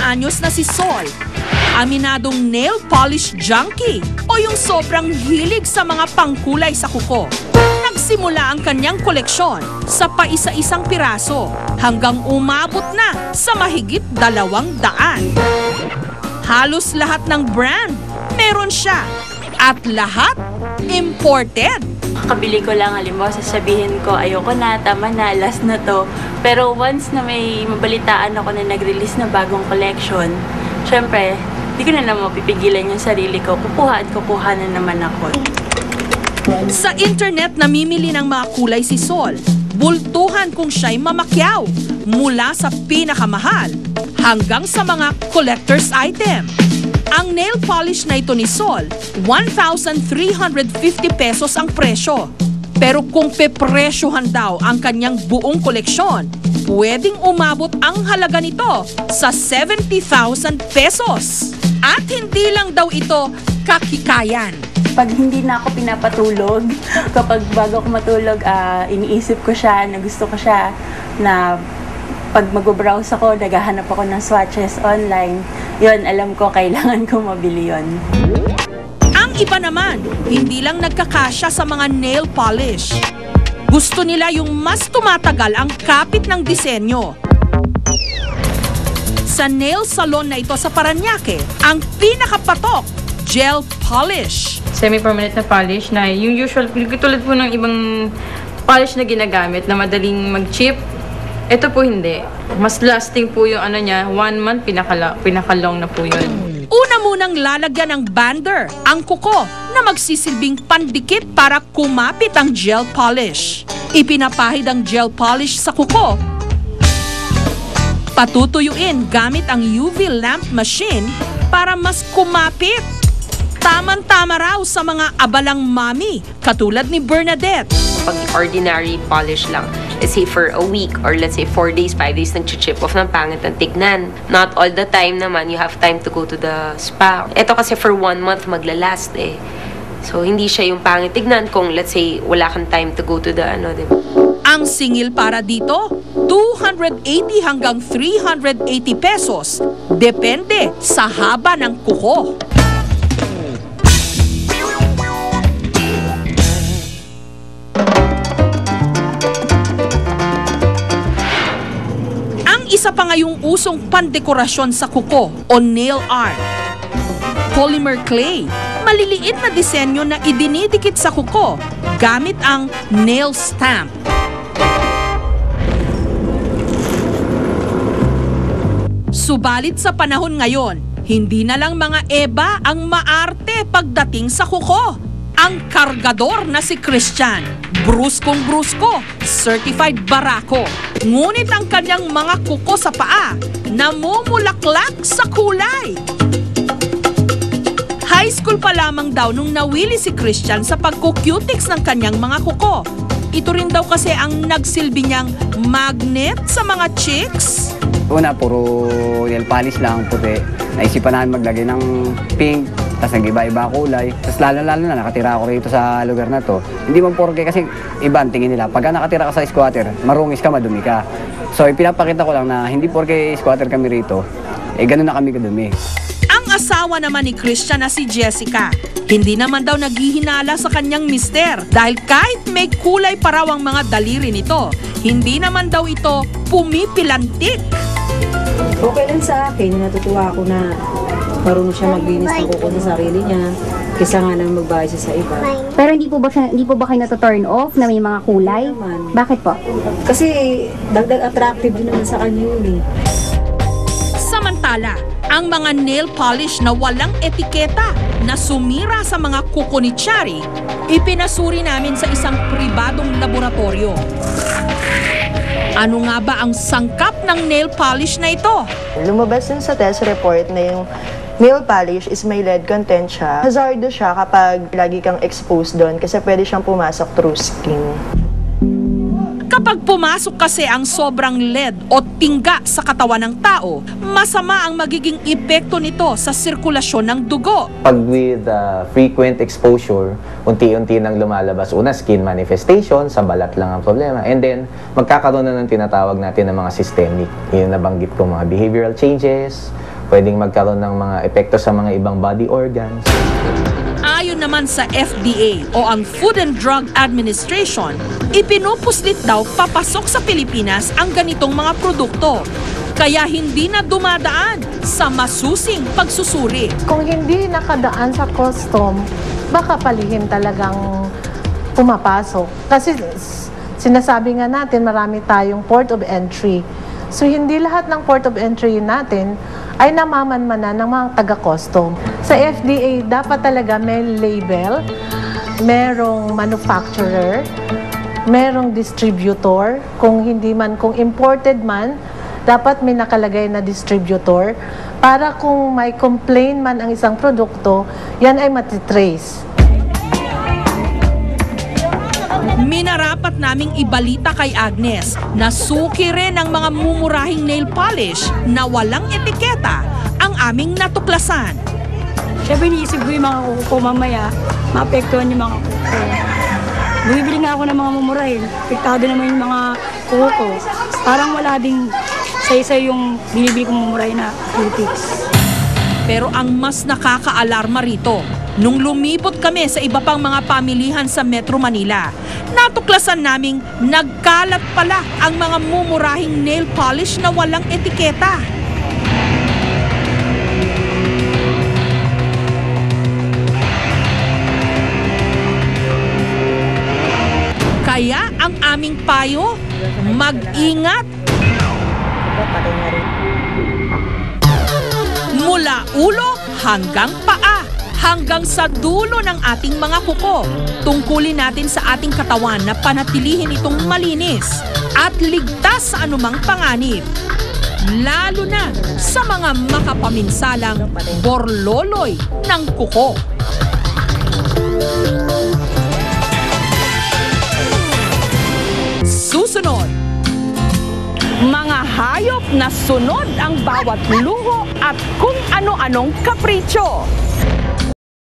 anyos na si Sol, aminadong nail polish junkie o yung sobrang hilig sa mga pangkulay sa kuko. Nagsimula ang kanyang koleksyon sa paisa-isang piraso hanggang umabot na sa mahigit 200. Halos lahat ng brand meron siya at lahat imported. Kabili ko lang, halimbawa sasabihin ko ayoko na, tama na, last na to. Pero once na may mabalitaan ako na nag-release na bagong collection, syempre, di ko na naman mapipigilan yung sarili ko. Kukuha at kukuha na naman ako. Sa internet namimili ng mga kulay si Sol. Bultuhan kung siya'y mamakyaw. Mula sa pinakamahal hanggang sa mga collector's item. Ang nail polish na ito ni Sol, 1,350 pesos ang presyo. Pero kung pepresyohan daw ang kanyang buong koleksyon, pwedeng umabot ang halaga nito sa 70,000 pesos. At hindi lang daw ito kakikayan. Pag hindi na ako pinapatulog, kapag bago ako matulog, iniisip ko siya, na gusto ko siya, na pag mag-browse ako, naghahanap ako ng swatches online, yun, alam ko, kailangan ko mabili yun. Ang iba naman, hindi lang nagkakasya sa mga nail polish. Gusto nila yung mas tumatagal ang kapit ng disenyo. Sa nail salon na ito sa Parañaque, ang pinakapatok, gel polish. Semi-permanent na polish na yung usual, tulad po ng ibang polish na ginagamit na madaling mag-chip. Ito po hindi. Mas lasting po yung ano niya, 1 month, pinakalong na po yun. Una munang lalagyan ng bander ang kuko na magsisilbing pandikit para kumapit ang gel polish. Ipinapahid ang gel polish sa kuko. Patutuyuin gamit ang UV lamp machine para mas kumapit. Tamang-tama raw sa mga abalang mami katulad ni Bernadette. Pag ordinary polish lang, let's say for a week or let's say 4 days, 5 days, nag-chip off ng pangit ng tignan. Not all the time naman, you have time to go to the spa. Ito kasi for 1 month maglalast eh. So, hindi siya yung pangit tignan kung let's say wala kang time to go to the ano, diba? Ang singil para dito, 280 hanggang 380 pesos. Depende sa haba ng kuko. Isa pa ngayong usong pandekorasyon sa kuko o nail art. Polymer clay, maliliit na disenyo na idinidikit sa kuko gamit ang nail stamp. Subalit sa panahon ngayon, hindi na lang mga eba ang maarte pagdating sa kuko. Ang kargador na si Christian, bruskong-brusko, certified barako. Ngunit ang kanyang mga kuko sa paa, namumulaklak sa kulay. High school pa lamang daw nung nawili si Christian sa pagkukutics ng kanyang mga kuko. Ito rin daw kasi ang nagsilbi niyang magnet sa mga chicks. Una, puro nail polish lang, puti. Naisipan namin maglagay ng pink, tapos nag-iba-iba kulay. Tapos lalo-lalo na nakatira ako rito sa lugar na to. Hindi man porke kasi iba ang tingin nila. Pagka nakatira ka sa squatter, marungis ka, madumi ka. So ipinapakita ko lang na hindi porke squatter kami rito, ganun na kami kadumi. Ang asawa naman ni Christian na si Jessica, hindi naman daw naghihinala sa kanyang mister dahil kahit may kulay pa raw ang mga daliri nito, hindi naman daw ito pumipilantik. Okay lang sa akin, natutuwa ako na marunong siya maglinis ng kuko sa sarili niya kaysa nga nang magbayad siya sa iba. Pero hindi po ba kayo na-turn off na may mga kulay? Bakit po? Kasi dagdag attractive din naman sa kanya yun eh. Samantala, ang mga nail polish na walang etiketa na sumira sa mga kuko ni Chari, ipinasuri namin sa isang pribadong laboratorio. Ano nga ba ang sangkap ng nail polish na ito? Lumabas din sa test report na yung nail polish is may lead content siya. Hazardous siya kapag lagi kang exposed doon kasi pwede siyang pumasok through skin. Kapag pumasok kasi ang sobrang lead o tingga sa katawan ng tao, masama ang magiging epekto nito sa sirkulasyon ng dugo. Pag with frequent exposure, unti-unti nang lumalabas. Una, skin manifestation, sa balat lang ang problema. And then, magkakaroon na ng tinatawag natin ng mga systemic. Yung nabanggit ko, mga behavioral changes, pwedeng magkaroon ng mga epekto sa mga ibang body organs. Ayon naman sa FDA o ang Food and Drug Administration, ipinupuslit daw papasok sa Pilipinas ang ganitong mga produkto. Kaya hindi na dumadaan sa masusing pagsusuri. Kung hindi nakadaan sa custom, baka palihim talagang pumapasok. Kasi sinasabi nga natin marami tayong port of entry. So hindi lahat ng port of entry natin ay namamanmanan ng mga taga-custom. Sa FDA, dapat talaga may label, merong manufacturer, merong distributor. Kung hindi man, kung imported man, dapat may nakalagay na distributor para kung may complaint man ang isang produkto, yan ay matitrace. Minarapat naming ibalita kay Agnes na suki rin ang mga mumurahing nail polish na walang etiketa ang aming natuklasan. Siyempre, iniisip ko yung mga kuko ko mamaya, maapektuhan yung mga kuko ko. Bumibili nga ako ng mga mumurahin, apektado naman yung mga kuko ko. Parang wala ding sa yung binibili kong mumurahin na cutics. Pero ang mas nakakaalarma rito, nung lumipot kami sa iba pang mga pamilihan sa Metro Manila, natuklasan naming nagkalat pala ang mga mumurahing nail polish na walang etiketa. Kaya ang aming payo, mag-ingat. Mula ulo hanggang paa, hanggang sa dulo ng ating mga kuko. Tungkulin natin sa ating katawan na panatilihin itong malinis at ligtas sa anumang panganib. Lalo na sa mga makapaminsalang borloloy ng kuko. Susunod, mga hayop na sunod ang bawat luho at kung ano-anong kapritsyo.